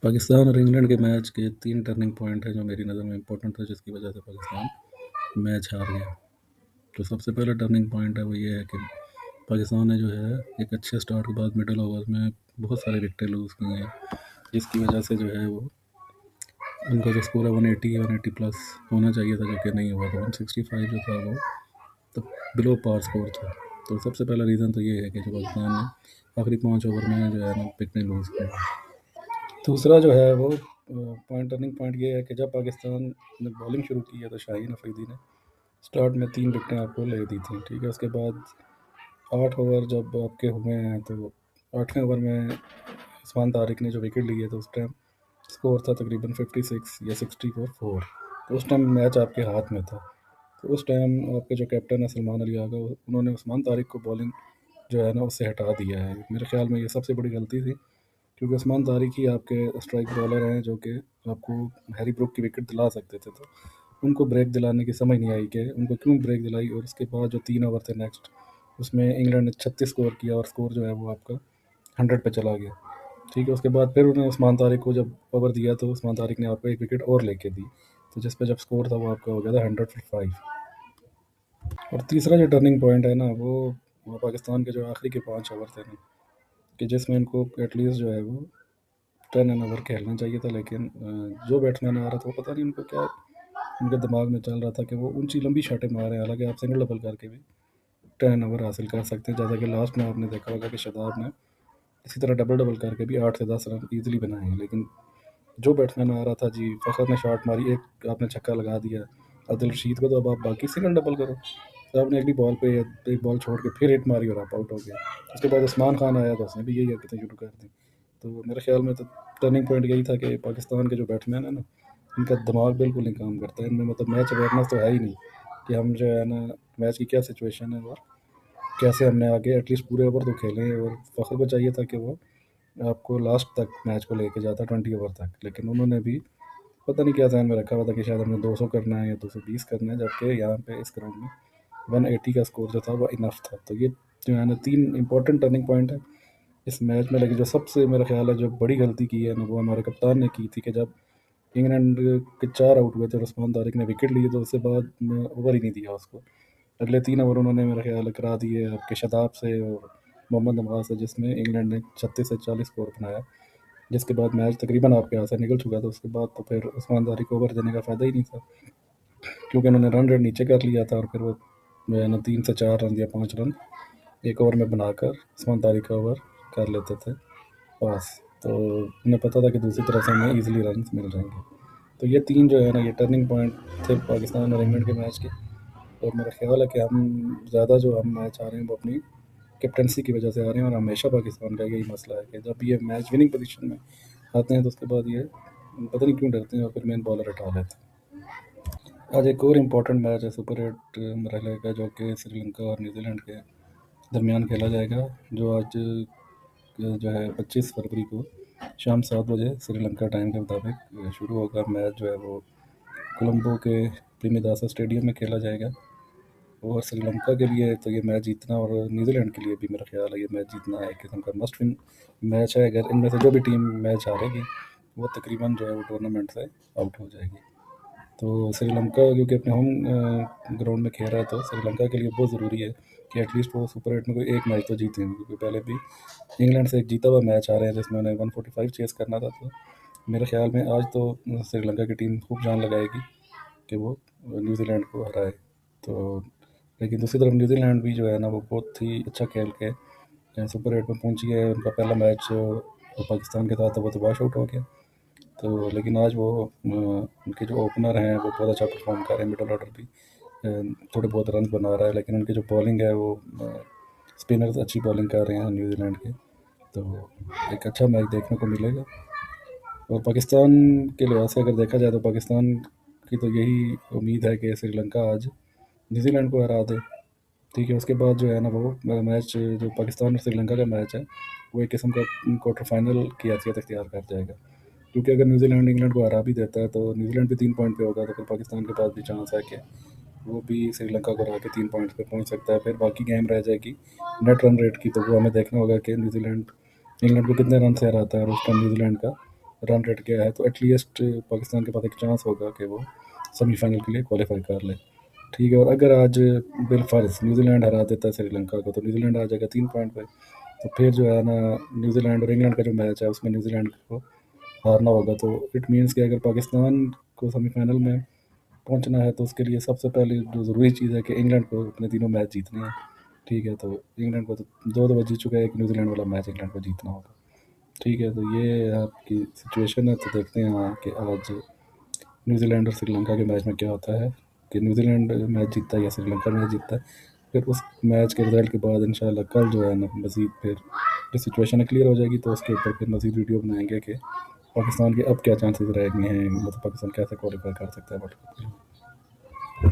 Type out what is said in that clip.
पाकिस्तान और इंग्लैंड के मैच के 3 टर्निंग पॉइंट हैं जो मेरी नज़र में इम्पोर्टेंट था, जिसकी वजह से पाकिस्तान मैच हार गया। तो सबसे पहला टर्निंग पॉइंट है वो ये है कि पाकिस्तान ने जो है एक अच्छे स्टार्ट के बाद मिडिल ओवर में बहुत सारे विकेटें लूज़ की हैं, जिसकी वजह से जो है वो उनका जो स्कोर है 180 प्लस होना चाहिए था, जो कि नहीं हुआ था। 165 जो था वो तो बिलो पार स्कोर था। तो सबसे पहला रीज़न तो ये है कि जो पाकिस्तान ने आखिरी 5 ओवर में जो है ना विकेटें लूज़ की। दूसरा जो है वो टर्निंग पॉइंट ये है कि जब पाकिस्तान ने बॉलिंग शुरू की है तो शाहीन अफरीदी ने स्टार्ट में 3 विकेटें आपको ले दी थी, ठीक है। उसके बाद 8 ओवर जब आपके हुए हैं तो 8वें ओवर में उस्मान तारिक ने जो विकेट ली है तो उस टाइम स्कोर था तकरीबन 56 या 60 फॉर 4। तो उस टाइम मैच आपके हाथ में था। तो उस टाइम आपके जो कैप्टन है सलमान अली आगा, उन्होंने उस्मान तारिक को बॉलिंग जो है ना उससे हटा दिया है। मेरे ख्याल में ये सबसे बड़ी गलती थी, क्योंकि उस्मान तारिक ही आपके स्ट्राइक बॉलर हैं जो कि आपको हैरी ब्रूक की विकेट दिला सकते थे। तो उनको ब्रेक दिलाने की समझ नहीं आई कि उनको क्यों ब्रेक दिलाई। और उसके बाद जो 3 ओवर थे नेक्स्ट, उसमें इंग्लैंड ने 36 स्कोर किया और स्कोर जो है वो आपका 100 पे चला गया, ठीक है। उसके बाद फिर उन्होंने उस्मान तारिक को जब ओवर दिया तो उस्मान तारिक ने आपको एक विकेट और लेके दी, तो जिस पे जब स्कोर था वो आपका हो गया था 100 for 5। और तीसरा जो टर्निंग पॉइंट है ना वो पाकिस्तान के जो आखिरी के 5 ओवर थे ना, कि जिसमें इनको एटलीस्ट जो है वो 10 एन ओवर खेलना चाहिए था। लेकिन जो बैट्समैन आ रहा था वो पता नहीं उनको क्या उनके दिमाग में चल रहा था कि वो ऊंची लंबी शॉटें मार रहे हैं। हालांकि आप सिंगल डबल करके भी 10 ओवर हासिल कर सकते हैं, जैसा कि लास्ट में आपने देखा होगा कि शादाब ने इसी तरह डबल डबल करके भी 8 से 10 रन ईजिली बनाए हैं। लेकिन जो बैट्समैन आ रहा था जी, फ़खर ने शॉट मारी, एक आपने छक्का लगा दिया अब्दुल रशीद को, तो अब आप बाकी सिंगल डबल करो। तो आपने अगली बॉल पे एक बॉल छोड़ के फिर हिट मारी और आप आउट हो गया। उसके बाद उस्मान खान आया तो उसने भी यही हरकतें शुरू कर दी। तो मेरे ख्याल में तो टर्निंग पॉइंट यही था कि पाकिस्तान के जो बैट्समैन है ना, इनका दिमाग बिल्कुल नहीं काम करता है। इनमें मतलब मैच अवेयरनेस तो है ही नहीं कि हम जो है ना मैच की क्या सिचुएशन है और कैसे हमने आगे एटलीस्ट पूरे ओवर तो खेलें। और फ़खर को चाहिए था कि वो आपको लास्ट तक मैच को लेके जाता 20 ओवर तक, लेकिन उन्होंने भी पता नहीं क्या ध्यान में रखा हुआ था कि शायद हमने 200 करना है या 220 करना है, जबकि यहाँ पे इस ग्राउंड में 180 का स्कोर जो था वो इनफ था। तो ये जो है ना 3 इंपॉर्टेंट टर्निंग पॉइंट है इस मैच में। लेकिन जो सबसे मेरा ख्याल है जो बड़ी गलती की है ना वो हमारे कप्तान ने की थी कि जब इंग्लैंड के 4 आउट हुए थे और उस्मान तारिक ने विकेट लिए तो उसके बाद ओवर ही नहीं दिया उसको। अगले 3 ओवर उन्होंने मेरा ख्याल करा दिए आपके शदाब से और मोहम्मद नवाज से, जिसमें इंग्लैंड ने 36 से 40 स्कोर बनाया, जिसके बाद मैच तकरीबन आपके यहाँ से निकल चुका था। उसके बाद तो फिर उस्मान तारिक को ओवर देने का फ़ायदा ही नहीं था, क्योंकि उन्होंने रन रेट नीचे कर लिया था। और फिर वो जो है ना 3 से 4 रन या 5 रन एक ओवर में बनाकर उस्मान तारिक का ओवर कर लेते थे पास। तो उन्हें पता था कि दूसरी तरफ से हमें ईजिली रन मिल जाएंगे। तो ये 3 जो है ना ये टर्निंग पॉइंट थे पाकिस्तान और इंग्लैंड के मैच के। और मेरा ख्याल है कि हम ज़्यादा जो हम मैच आ रहे हैं वो अपनी कैप्टनसी की वजह से आ रहे हैं। और हमेशा पाकिस्तान का यही मसला है कि जब ये मैच विनिंग पोजीशन में आते हैं तो उसके बाद ये पता नहीं क्यों डरते हैं और फिर मेन बॉलर हटा लेते हैं। आज एक और इम्पोर्टेंट मैच है सुपर 8 मरहले का, जो कि श्रीलंका और न्यूजीलैंड के दरमियान खेला जाएगा, जो आज जो है 25 फरवरी को शाम 7 बजे श्रीलंका टाइम के मुताबिक शुरू होगा। मैच जो है वो कोलंबो के प्रेमदासा स्टेडियम में खेला जाएगा। और श्रीलंका के लिए तो ये मैच जीतना और न्यूजीलैंड के लिए भी मेरा ख्याल है ये मैच जीतना एक किस्म का मस्ट विन मैच है। अगर इनमें से जो भी टीम मैच हारेगी वो तकरीबन जो है वो टूर्नामेंट से आउट हो जाएगी। तो श्रीलंका क्योंकि अपने होम ग्राउंड में खेल रहा है तो श्रीलंका के लिए बहुत ज़रूरी है कि एटलीस्ट वो सुपर 8 में कोई एक मैच तो जीतें, क्योंकि पहले भी इंग्लैंड से एक जीता हुआ मैच आ रहे हैं जिसमें उन्हें 145 चेस करना था। तो मेरे ख्याल में आज तो श्रीलंका की टीम खूब जान लगाएगी कि वो न्यूजीलैंड को हराए। तो लेकिन दूसरी तरफ न्यूजीलैंड भी जो है ना वो बहुत ही अच्छा खेल के सुपर 8 में पहुंची है। उनका पहला मैच पाकिस्तान के साथ था वो तो वॉश आउट हो गया। तो लेकिन आज वो उनके जो ओपनर हैं वो बहुत अच्छा परफॉर्म कर रहे हैं। मिडल ऑर्डर भी थोड़े बहुत रन बना रहा है, लेकिन उनकी जो बॉलिंग है वो स्पिनर्स अच्छी बॉलिंग कर रहे हैं न्यूजीलैंड के। तो एक अच्छा मैच देखने को मिलेगा। और पाकिस्तान के लिहाज से अगर देखा जाए तो पाकिस्तान की तो यही उम्मीद है कि श्रीलंका आज न्यूजीलैंड को हरा दे, ठीक है। उसके बाद जो है ना वो मैच जो पाकिस्तान और श्रीलंका का मैच है वो एक किस्म का क्वार्टर फाइनल की हैसियत इख्तियार कर जाएगा। क्योंकि अगर न्यूजीलैंड इंग्लैंड को हरा भी देता है तो न्यूजीलैंड भी 3 पॉइंट पे होगा, तो फिर पाकिस्तान के पास भी चांस है कि वो भी श्रीलंका को हरा के 3 पॉइंट्स पे पहुंच सकता है। फिर बाकी गेम रह जाएगी नेट रन रेट की, तो वो हमें देखना होगा कि न्यूजीलैंड इंग्लैंड को कितने रन से हराता है और उस टाइम न्यूजीलैंड का रन रेट क्या है, तो एटलीस्ट पाकिस्तान के पास एक चांस होगा कि वो सेमीफाइनल के लिए क्वालिफाई कर ले। ठीक है, और अगर आज बिलफर्ज न्यूजीलैंड हरा देता है श्रीलंका को, तो न्यूजीलैंड आ जाएगा 3 पॉइंट पे। तो फिर जो है ना, न्यूजीलैंड और इंग्लैंड का जो मैच है उसमें न्यूजीलैंड को हारना होगा। तो इट मीन्स कि अगर पाकिस्तान को सेमीफाइनल में पहुंचना है तो उसके लिए सबसे पहले जो ज़रूरी चीज़ है कि इंग्लैंड को अपने तीनों मैच जीतने हैं। ठीक है, तो इंग्लैंड को तो 2 जीत चुका है, एक न्यूजीलैंड वाला मैच इंग्लैंड को जीतना होगा। ठीक है, तो ये आपकी सिचुएशन है। तो देखते हैं हाँ कि आज न्यूजीलैंड और श्रीलंका के मैच में क्या होता है, कि न्यूजीलैंड मैच जीतता है या श्रीलंका मैच जीतता है। फिर उस मैच के रिजल्ट के बाद इंशाल्लाह कल जो है ना मज़ीद फिर जो सिचुएशन है क्लियर हो जाएगी, तो उसके ऊपर फिर मज़ीद वीडियो बनाएंगे कि पाकिस्तान के अब क्या चांसेस रह गए हैं, मतलब पाकिस्तान कैसे क्वालिफाई कर सकता है वर्ल्ड कप के लिए।